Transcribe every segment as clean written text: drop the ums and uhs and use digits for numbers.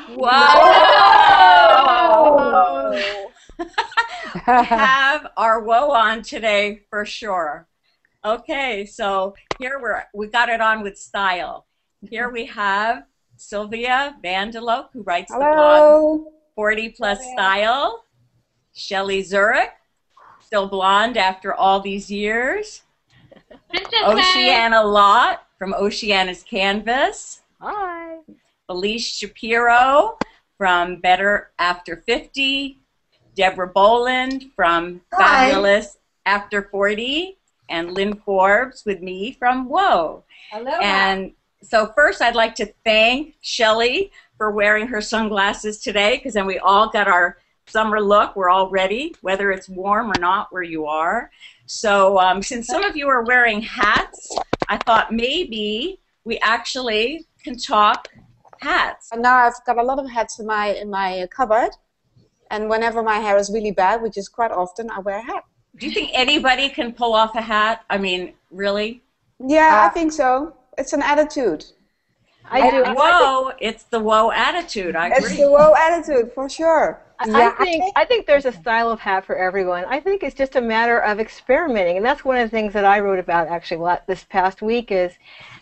Whoa! We have our woe on today for sure. Okay, so here we got it on with style. Here we have Sylvia Vandelope, who writes the blog 40 Plus Style. Shelley Zurich, still blonde after all these years. Oceana Lott from Oceana's Canvas. Hi. Felice Shapiro from Better After 50. Deborah Boland from Fabulous After 40. And Lynn Forbes with me from Whoa. Hello. And so first I'd like to thank Shelley for wearing her sunglasses today, because then we all got our summer look. We're all ready, whether it's warm or not where you are. So since some of you are wearing hats, I thought maybe we actually can talk hats. And now I've got a lot of hats in my cupboard, and whenever my hair is really bad, which is quite often, I wear a hat. Do you think anybody can pull off a hat? I mean, really? Yeah, I think so. It's an attitude. I do. Whoa, it's the whoa attitude. I agree. It's the whoa attitude, for sure. I think there's a style of hat for everyone. I think it's just a matter of experimenting, and that's one of the things that I wrote about actually this past week is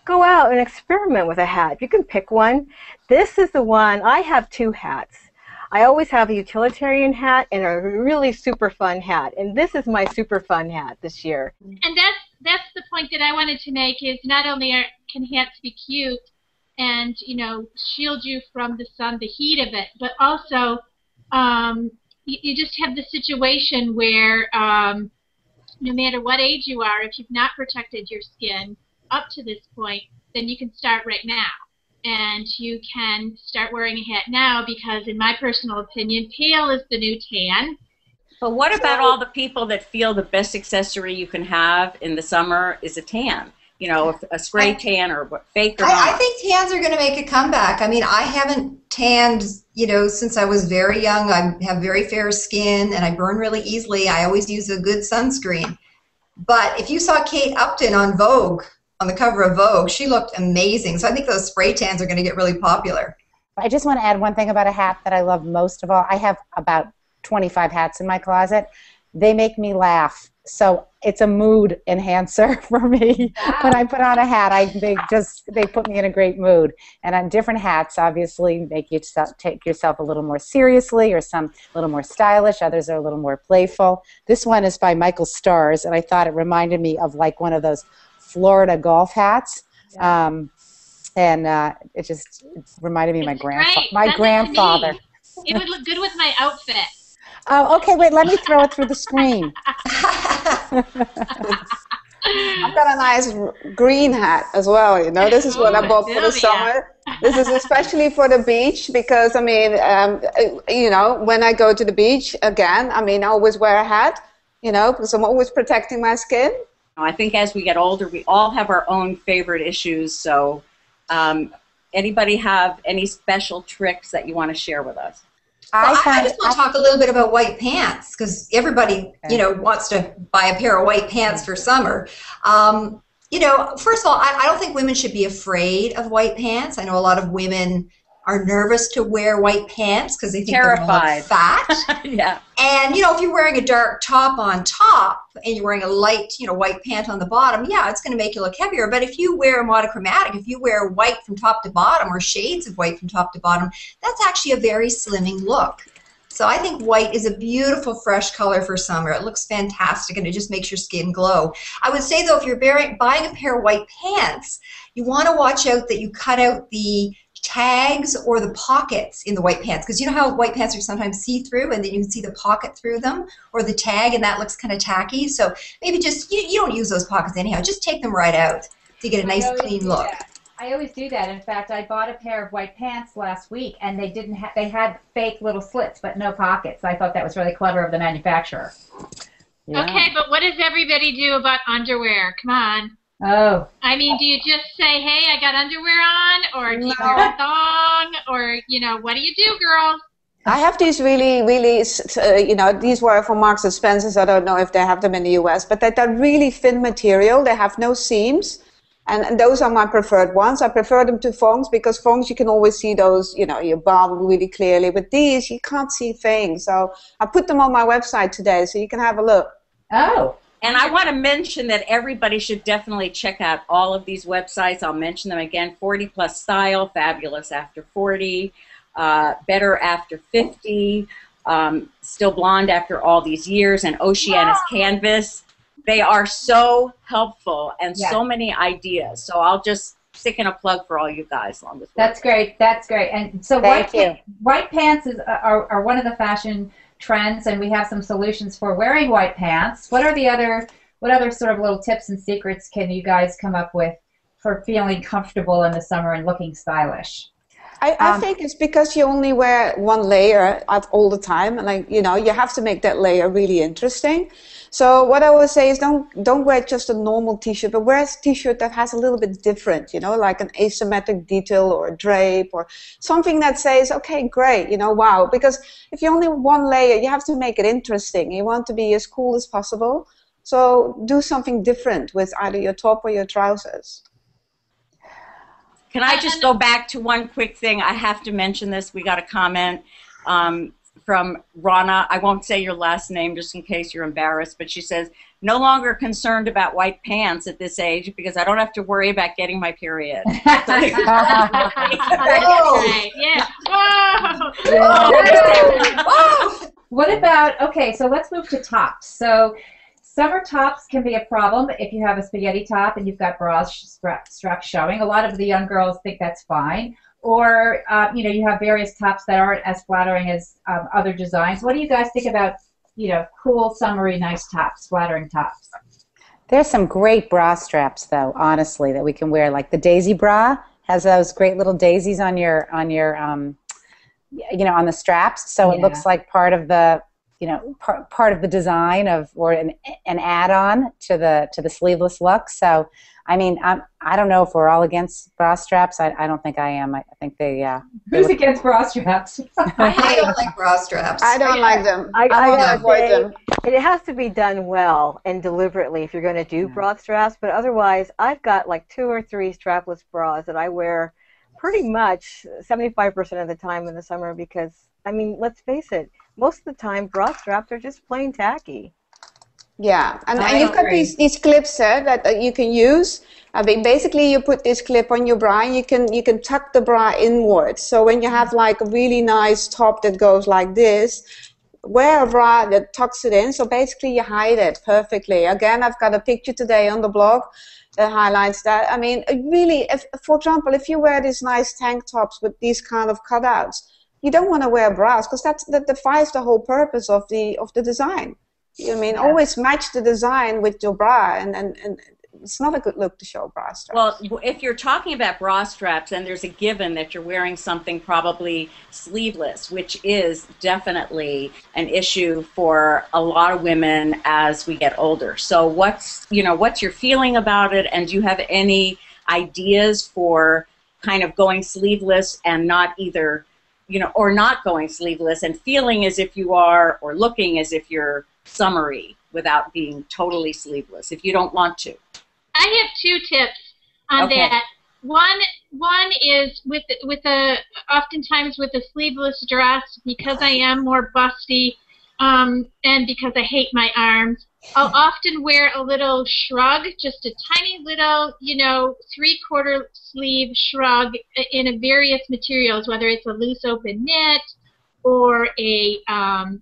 go out and experiment with a hat. You can pick one. This is the one. I have two hats. I always have a utilitarian hat and a really super fun hat, and this is my super fun hat this year. And that's the point that I wanted to make is not only can hats be cute and, you know, shield you from the sun, the heat of it, but also you just have the situation where no matter what age you are, if you've not protected your skin up to this point, then you can start right now. And you can start wearing a hat now because, in my personal opinion, pale is the new tan. But what about all the people that feel the best accessory you can have in the summer is a tan? You know, a spray tan or fake or not. I think tans are going to make a comeback. I mean, I haven't tanned, you know, since I was very young. I have very fair skin, and I burn really easily. I always use a good sunscreen. But if you saw Kate Upton on Vogue, on the cover of Vogue, she looked amazing. So I think those spray tans are going to get really popular. I just want to add one thing about a hat that I love most of all. I have about 25 hats in my closet. They make me laugh. So it's a mood enhancer for me. When I put on a hat, they put me in a great mood. And on different hats, obviously, make you take yourself a little more seriously, or some a little more stylish. Others are a little more playful. This one is by Michael Stars, and I thought it reminded me of like one of those Florida golf hats. It reminded me of my grandfather. It would look good with my outfit. Oh, okay, wait, let me throw it through the screen. I've got a nice green hat as well, you know. This is what I bought for the summer. This is especially for the beach because, I mean, you know, when I go to the beach, again, I mean, I always wear a hat, you know, because I'm always protecting my skin. I think as we get older, we all have our own favorite issues, so anybody have any special tricks that you want to share with us? Well, I just want to talk a little bit about white pants because everybody, you know, wants to buy a pair of white pants for summer. You know, first of all, I don't think women should be afraid of white pants. I know a lot of women are nervous to wear white pants because they think they're all fat. Yeah. And, you know, if you're wearing a dark top on top and you're wearing a light, you know, white pant on the bottom, yeah, it's going to make you look heavier. But if you wear monochromatic, if you wear white from top to bottom or shades of white from top to bottom, that's actually a very slimming look. So I think white is a beautiful, fresh color for summer. It looks fantastic, and it just makes your skin glow. I would say, though, if you're buying a pair of white pants, you want to watch out that you cut out the tags or the pockets in the white pants, because you know how white pants are sometimes see-through and then you can see the pocket through them, or the tag, and that looks kind of tacky. So maybe just, you don't use those pockets anyhow, just take them right out to get a nice clean look. I always do that. In fact, I bought a pair of white pants last week, and they had fake little slits but no pockets. I thought that was really clever of the manufacturer. Yeah. Okay, but what does everybody do about underwear? Come on. Oh. I mean, do you just say, hey, I got underwear on, or do you wear a thong, or, you know, what do you do, girls? I have these really, you know, these were from Marks and Spencer's. I don't know if they have them in the US, but they're really thin material. They have no seams. And those are my preferred ones. I prefer them to thongs because thongs you can always see those, you know, your bum really clearly. With these, you can't see things. So I put them on my website today so you can have a look. Oh. And I want to mention that everybody should definitely check out all of these websites. I'll mention them again. 40 Plus Style, Fabulous After 40, Better After 50, Still Blonde After All These Years, and Oceana's Canvas. They are so helpful and so many ideas. So I'll just stick in a plug for all you guys along this way. That's great. That's great. And so white pants are one of the fashion trends, and we have some solutions for wearing white pants. What other sort of little tips and secrets can you guys come up with for feeling comfortable in the summer and looking stylish? I think it's because you only wear one layer all the time, and like, you know, you have to make that layer really interesting. So what I would say is don't wear just a normal t-shirt, but wear a t-shirt that has a little bit different, you know, like an asymmetric detail or a drape or something that says, okay, great, you know, wow. Because if you only have one layer, you have to make it interesting. You want to be as cool as possible. So do something different with either your top or your trousers. Can I just go back to one quick thing? I have to mention this. We got a comment from Rana. I won't say your last name just in case you're embarrassed, but she says, no longer concerned about white pants at this age because I don't have to worry about getting my period. Yeah. Whoa. What about, okay, so let's move to tops. So summer tops can be a problem if you have a spaghetti top and you've got bra straps showing. A lot of the young girls think that's fine. Or, you know, you have various tops that aren't as flattering as other designs. What do you guys think about, you know, cool, summery, nice tops, flattering tops? There's some great bra straps, though, honestly, that we can wear. Like the daisy bra has those great little daisies on your you know, on the straps. So it looks like part of the, you know, part of the design of, or an add-on to the sleeveless look. So, I mean, I don't know if we're all against bra straps. I don't think I am. I think they. Who's against bra straps? I don't like bra straps. I don't like them. I want to avoid them. It has to be done well and deliberately if you're going to do bra straps. But otherwise, I've got like 2 or 3 strapless bras that I wear pretty much 75% of the time in the summer because, I mean, let's face it, most of the time bra straps are just plain tacky. Yeah, and you've got these clips that you can use. I mean, basically, you put this clip on your bra, and you can tuck the bra inwards. So when you have like a really nice top that goes like this, wear a bra that tucks it in. So basically, you hide it perfectly. Again, I've got a picture today on the blog that highlights that. I mean, really, for example, if you wear these nice tank tops with these kind of cutouts, you don't want to wear bras because that defies the whole purpose of the design. I mean, always match the design with your bra, and it's not a good look to show bra straps. Well, if you're talking about bra straps, then there's a given that you're wearing something probably sleeveless, which is definitely an issue for a lot of women as we get older. So what's your feeling about it, and do you have any ideas for kind of going sleeveless and not either, or not going sleeveless and feeling as if you are, or looking as if you're summery without being totally sleeveless if you don't want to? I have 2 tips on that. One is with oftentimes with a sleeveless dress, because I am more busty and because I hate my arms, I'll often wear a little shrug, just a tiny little, 3/4 sleeve shrug in various materials, whether it's a loose open knit or a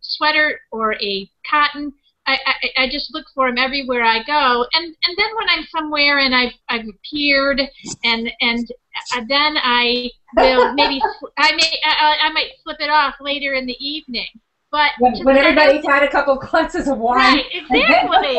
sweater or a cotton. I just look for them everywhere I go, and then when I'm somewhere and I've appeared, and then I will I might slip it off later in the evening. But when everybody's had a couple glasses of wine, right? Exactly.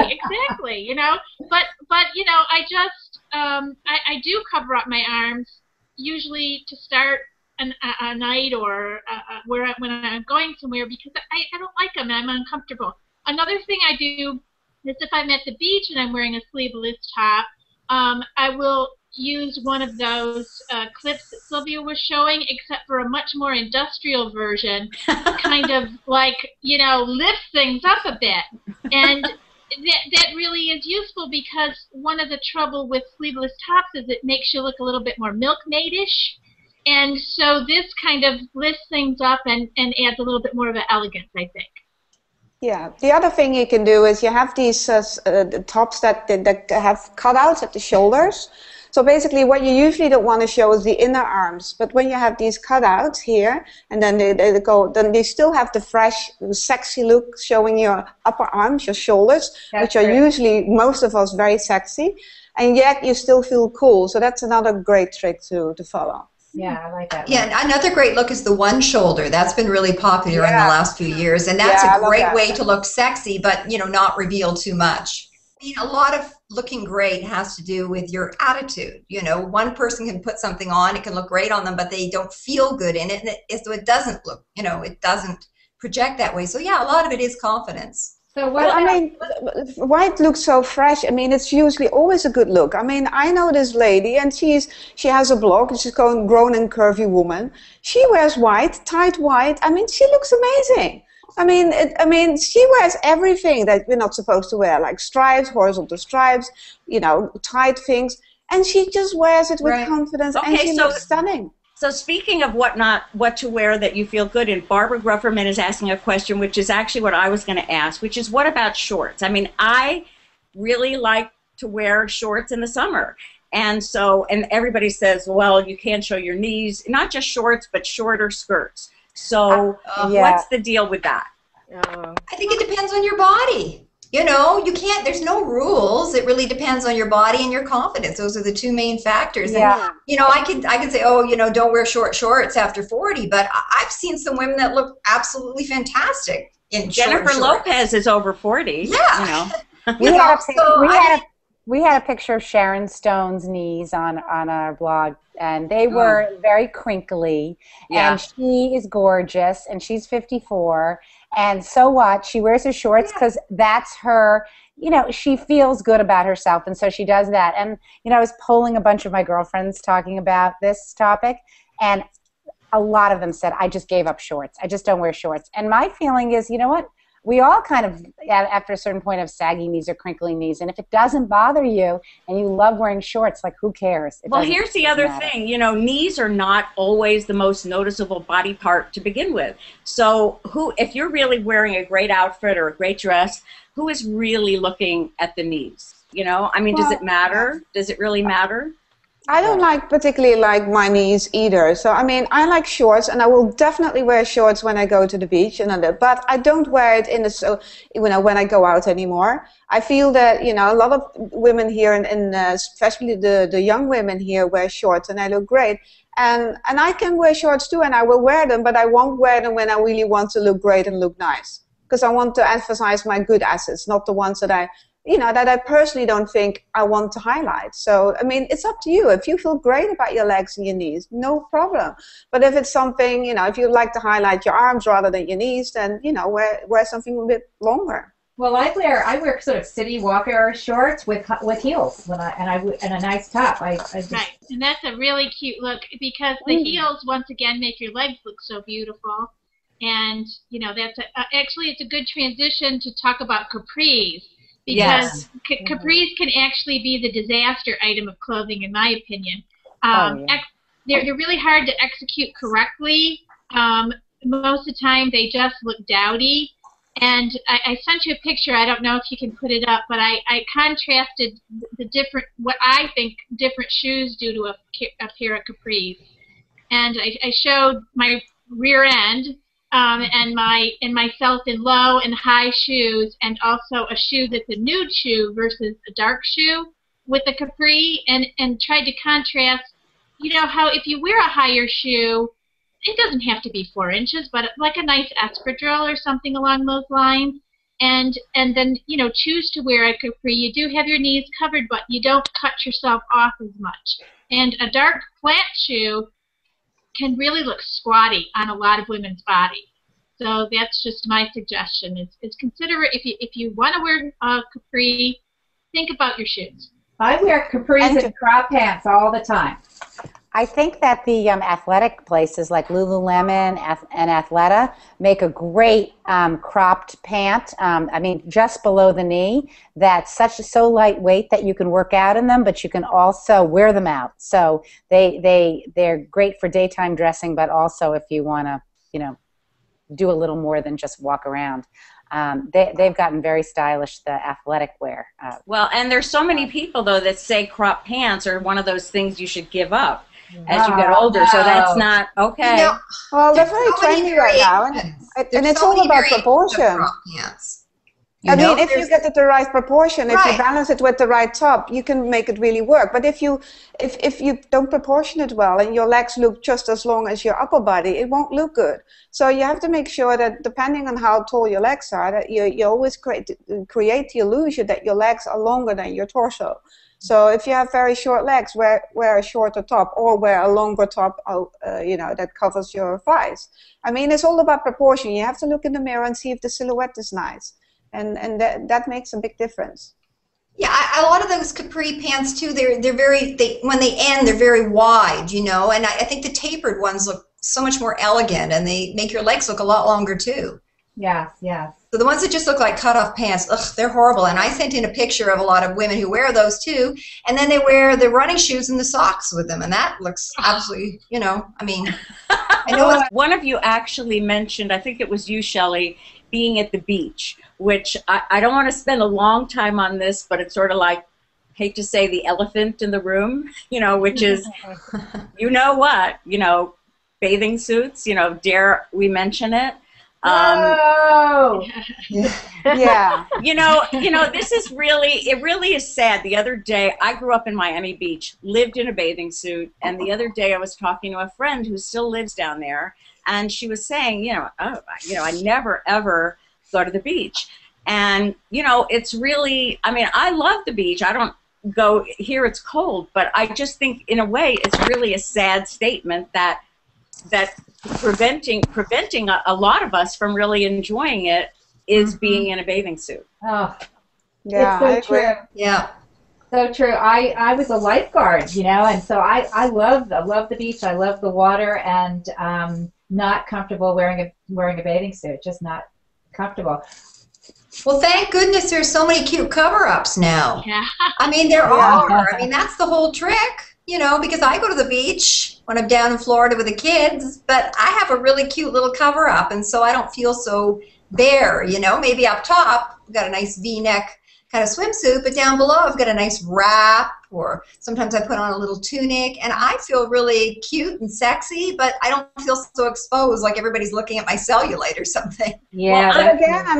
But I just I do cover up my arms usually to start a night or when I'm going somewhere because I don't like them and I'm uncomfortable. Another thing I do is if I'm at the beach and I'm wearing a sleeveless top, I will use one of those clips that Sylvia was showing, except for a much more industrial version, kind of like, lifts things up a bit. And that really is useful, because one of the trouble with sleeveless tops is it makes you look a little bit more milkmaid-ish. And so this kind of lifts things up and adds a little bit more of an elegance, I think. Yeah, the other thing you can do is you have these tops that have cutouts at the shoulders. So basically what you usually don't want to show is the inner arms, but when you have these cutouts here, and then then they still have the fresh, sexy look showing your upper arms, your shoulders, which are usually, most of us, very sexy, and yet you still feel cool. So that's another great trick to follow. Yeah, I like that. Yeah, another great look is the one shoulder. That's been really popular in the last few years, and that's a great way to look sexy, but not reveal too much. I mean, a lot of looking great has to do with your attitude. One person can put something on, it can look great on them, but they don't feel good in it, and so it doesn't look, it doesn't project that way. So yeah, a lot of it is confidence. So white looks so fresh. I mean, it's usually always a good look. I mean, I know this lady, and she has a blog. She's called Grown and Curvy Woman. She wears white, tight white. I mean, she looks amazing. I mean, she wears everything that we're not supposed to wear, like stripes, horizontal stripes, tight things, and she just wears it with confidence, and she looks stunning. So speaking of what to wear that you feel good in, Barbara Grufferman is asking a question, which is actually what I was going to ask, which is, what about shorts? I mean, I really like to wear shorts in the summer. And everybody says, well, you can't show your knees, not just shorts, but shorter skirts. So what's the deal with that? I think it depends on your body. You can't, there's no rules. It really depends on your body and your confidence. Those are the two main factors. Yeah. And, I can say, don't wear short shorts after 40, but I've seen some women that look absolutely fantastic in Jennifer Lopez is over 40. Yeah. We had a picture of Sharon Stone's knees on our blog, and they were very crinkly, and she is gorgeous, and she's 54, and so what? She wears her shorts because that's her, she feels good about herself, and so she does that. And, I was polling a bunch of my girlfriends talking about this topic, and a lot of them said, I just gave up shorts. I just don't wear shorts. And my feeling is, you know what? We all kind of, after a certain point, have saggy knees or crinkly knees. And if it doesn't bother you and you love wearing shorts, like, who cares? Well, here's the other thing. Knees are not always the most noticeable body part to begin with. So if you're really wearing a great outfit or a great dress, who is really looking at the knees? I mean, does it matter? Does it really matter? I don't particularly like my knees either. So, I mean, I like shorts, and I will definitely wear shorts when I go to the beach, but I don't wear it when I go out anymore. I feel that, a lot of women here, especially the young women here, wear shorts, and they look great. And I can wear shorts too, and I will wear them, but I won't wear them when I really want to look great and look nice. Because I want to emphasize my good assets, not the ones that I personally don't think I want to highlight. So, I mean, it's up to you. If you feel great about your legs and your knees, no problem. But if it's something, if you like to highlight your arms rather than your knees, then, wear something a bit longer. Well, I wear sort of city walker shorts with heels and a nice top. I just... Right, and that's a really cute look, because the heels once again make your legs look so beautiful. And that's actually it's a good transition to talk about capris, because capris can actually be the disaster item of clothing, in my opinion. They're really hard to execute correctly. Most of the time, they just look dowdy. And I sent you a picture. I don't know if you can put it up, but I contrasted what I think different shoes do to a pair of capris. And I showed my rear end and myself in low and high shoes, and also a shoe that's a nude shoe versus a dark shoe with a capri, and tried to contrast, how if you wear a higher shoe, it doesn't have to be 4 inches, but like a nice espadrille or something along those lines, and then choose to wear a capri. You do have your knees covered, but you don't cut yourself off as much. And a dark flat shoe can really look squatty on a lot of women's bodies. So that's just my suggestion. Is consider if you want to wear a capri, think about your shoes. I wear capris and crop pants all the time. I think that the athletic places like Lululemon and Athleta make a great cropped pant. I mean, just below the knee. That's so lightweight that you can work out in them, but you can also wear them out. So they're great for daytime dressing, but also if you want to, do a little more than just walk around. They've gotten very stylish, the athletic wear. Well, and there's so many people, though, that say crop pants are one of those things you should give up as you get older. So that's not okay. Well, they're very trendy right now, and it's all about proportion. I mean, if you get it the right proportion, if you balance it with the right top, you can make it really work. But if you don't proportion it well and your legs look just as long as your upper body, it won't look good. So you have to make sure that depending on how tall your legs are, that you always create the illusion that your legs are longer than your torso. So if you have very short legs, wear a shorter top or wear a longer top, that covers your thighs. I mean, it's all about proportion. You have to look in the mirror and see if the silhouette is nice. And that makes a big difference. Yeah, a lot of those capri pants too. When they end, they're very wide, and I think the tapered ones look so much more elegant, and they make your legs look a lot longer too. Yes, yes. So the ones that just look like cut-off pants, ugh, they're horrible. And I sent in a picture of a lot of women who wear those too, and then they wear the running shoes and the socks with them, and that looks absolutely, I mean, I know one of you actually mentioned, I think it was you, Shelley, being at the beach, which I don't want to spend a long time on this, but it's sort of like, hate to say, the elephant in the room, which is, bathing suits, dare we mention it? Yeah. This is it really is sad. The other day, I grew up in Miami Beach, lived in a bathing suit, and the other day I was talking to a friend who still lives down there, and she was saying, I never ever go to the beach. And, it's really, I mean, I love the beach. I don't go here, it's cold, but I just think in a way it's really a sad statement that preventing a lot of us from really enjoying it is being in a bathing suit. Oh, yeah, it's so true. Yeah. So true. I was a lifeguard, and so I love the beach. I love the water, and not comfortable wearing a bathing suit. Just not comfortable. Well, thank goodness there's so many cute cover-ups now. Yeah. I mean, there are. I mean, that's the whole trick, because I go to the beach when I'm down in Florida with the kids, but I have a really cute little cover-up, and so I don't feel so bare, Maybe up top, I've got a nice V-neck kind of swimsuit, but down below I've got a nice wrap, or sometimes I put on a little tunic, and I feel really cute and sexy, but I don't feel so exposed like everybody's looking at my cellulite or something. Yeah. Well, again, I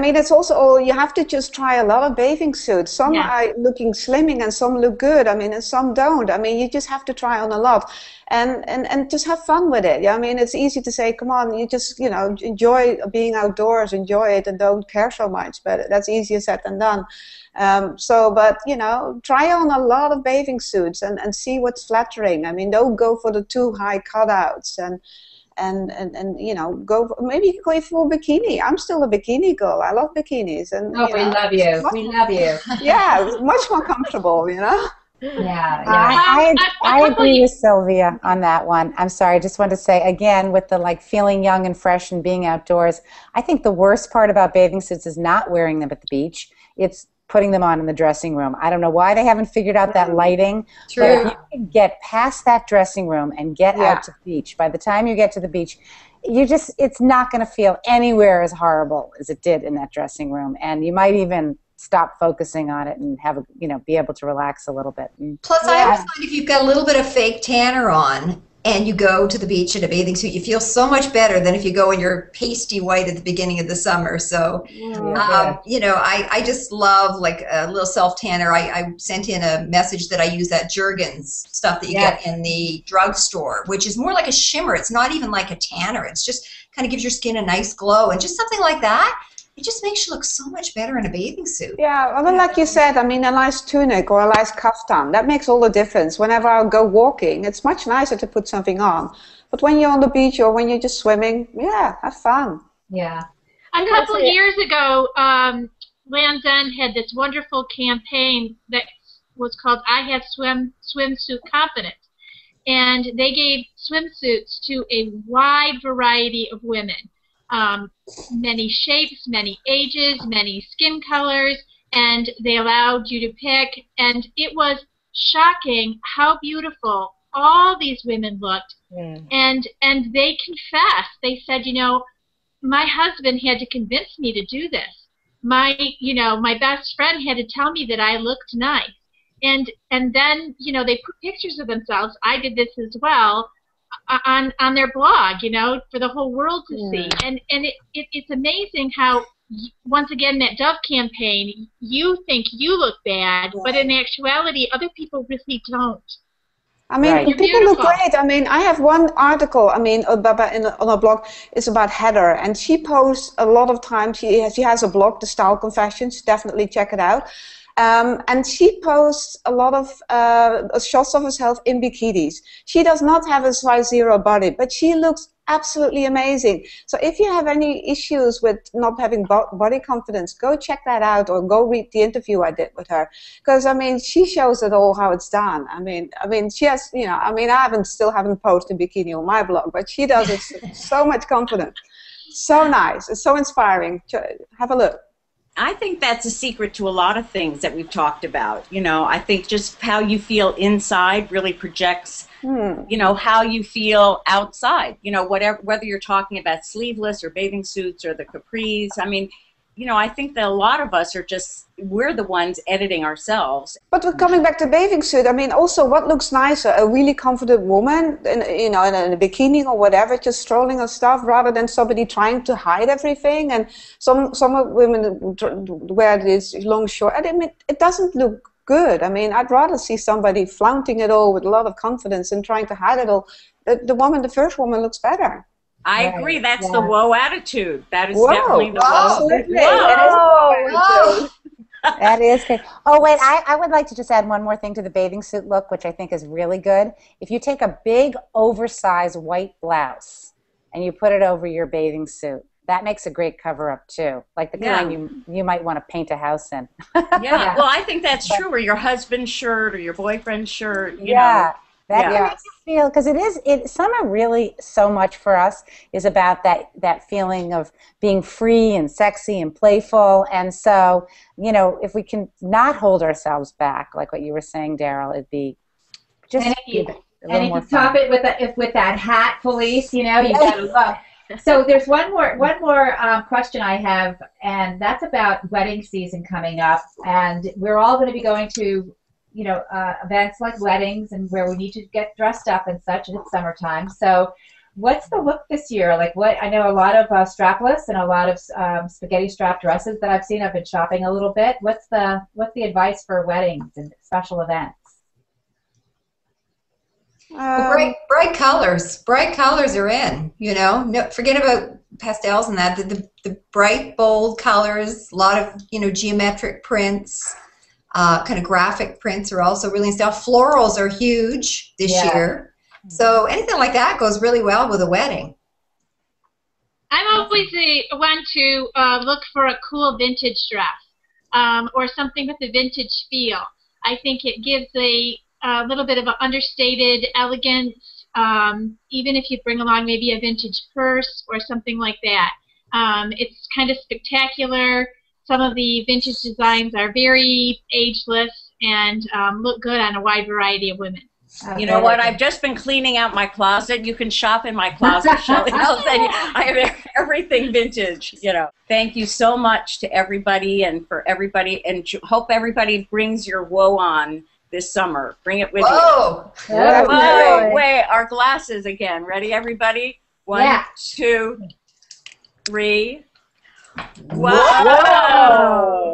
mean, it's also all, you have to just try a lot of bathing suits. Some are looking slimming and some look good. I mean, and some don't. I mean, you just have to try on a lot. And just have fun with it. Yeah, I mean, it's easy to say, come on, you just, enjoy being outdoors, enjoy it, and don't care so much. But that's easier said than done. But, try on a lot of bathing suits and see what's flattering. I mean, don't go for the too high cutouts and maybe go for a bikini. I'm still a bikini girl. I love bikinis. And, we love you. We love you. Yeah, much more comfortable, Yeah. I agree with Sylvia on that one. I'm sorry, I just wanted to say again, with the feeling young and fresh and being outdoors, I think the worst part about bathing suits is not wearing them at the beach. It's putting them on in the dressing room. I don't know why they haven't figured out that lighting. True. But if you can get past that dressing room and get out to the beach, by the time you get to the beach, it's not going to feel anywhere as horrible as it did in that dressing room. And you might even stop focusing on it and have be able to relax a little bit. Plus, I always find if you've got a little bit of fake tanner on and you go to the beach in a bathing suit, you feel so much better than if you go in your pasty white at the beginning of the summer. So, I just love a little self tanner. I sent in a message that I use that Jergens stuff that you get in the drugstore, which is more like a shimmer. It's not even like a tanner. It's just kind of gives your skin a nice glow, and just something like that. It just makes you look so much better in a bathing suit. Yeah, well, like you said, I mean, a nice tunic or a nice kaftan, that makes all the difference. Whenever I go walking, it's much nicer to put something on. But when you're on the beach or when you're just swimming, have fun. Yeah. A couple of years ago, Land's End had this wonderful campaign that was called I Have Swimsuit Confidence. and they gave swimsuits to a wide variety of women. Many shapes, many ages, many skin colors, and they allowed you to pick, and it was shocking how beautiful all these women looked. And they confessed. They said, you know, my husband had to convince me to do this. My best friend had to tell me that I looked nice. And then, you know, they put pictures of themselves. I did this as well on their blog, you know, for the whole world to see. And it's amazing how, once again, that Dove campaign, you think you look bad, but in actuality, other people really don't. I mean, Right. people look great. I mean, I have one article, I mean, on a blog, it's about Heather, and she posts a lot of times. She has a blog, The Style Confessions, definitely check it out. And she posts a lot of shots of herself in bikinis. She does not have a size 0 body, but she looks absolutely amazing. So if you have any issues with not having body confidence, go check that out, or go read the interview I did with her. Because I mean, she shows it all how it's done. I mean, she has, you know, I mean, I still haven't posted a bikini on my blog, but she does it so much confidence. So nice. It's so inspiring. Have a look. I think that's a secret to a lot of things that we've talked about. You know, I think just how you feel inside really projects, you know, how you feel outside. You know, whether you're talking about sleeveless or bathing suits or the capris. I mean, you know, I think that a lot of us are just, we're the ones editing ourselves. But coming back to bathing suit, I mean, also what looks nicer? A really confident woman, you know, in a bikini or whatever, just strolling on stuff, rather than somebody trying to hide everything. And some women wear this long short, and I mean, it doesn't look good. I mean, I'd rather see somebody flaunting it all with a lot of confidence and trying to hide it all. The first woman looks better. I agree. That's the whoa attitude. That is Whoa. definitely the whoa. Whoa. That is great. Oh, wait, I would like to just add one more thing to the bathing suit look, which I think is really good. If you take a big, oversized white blouse and you put it over your bathing suit, that makes a great cover-up, too. Like the kind you might want to paint a house in. Yeah, well, I think that's true. Or your husband's shirt or your boyfriend's shirt, you know. That makes you feel, because summer really so much for us is about that feeling of being free and sexy and playful. And so, you know, if we can not hold ourselves back, like what you were saying, Daryl, it'd be just and if you top it with that hat, Felice, you know, you gotta love. So there's one more question I have, and that's about wedding season coming up, and we're all going to be going to, you know, events like weddings and where we need to get dressed up and such, and it's summertime. So what's the look this year? Like, what, I know a lot of strapless and a lot of spaghetti strap dresses that I've seen. I've been shopping a little bit. What's the advice for weddings and special events? Bright colors. Bright colors are in. You know, no, forget about pastels and that. The bright, bold colors. A lot of, you know, geometric prints. Kind of graphic prints are also really in style. Florals are huge this year. So anything like that goes really well with a wedding. I'm always one to look for a cool vintage dress or something with a vintage feel. I think it gives a little bit of an understated elegance, even if you bring along maybe a vintage purse or something like that. It's kind of spectacular. Some of the vintage designs are very ageless and look good on a wide variety of women. You know what? I've just been cleaning out my closet. You can shop in my closet, Shelley. I have everything vintage, you know. Thank you so much to everybody and for everybody, and hope everybody brings your whoa on this summer. Bring it with you. Whoa! Wait, our glasses again. Ready, everybody? 1, 2, 3. Whoa!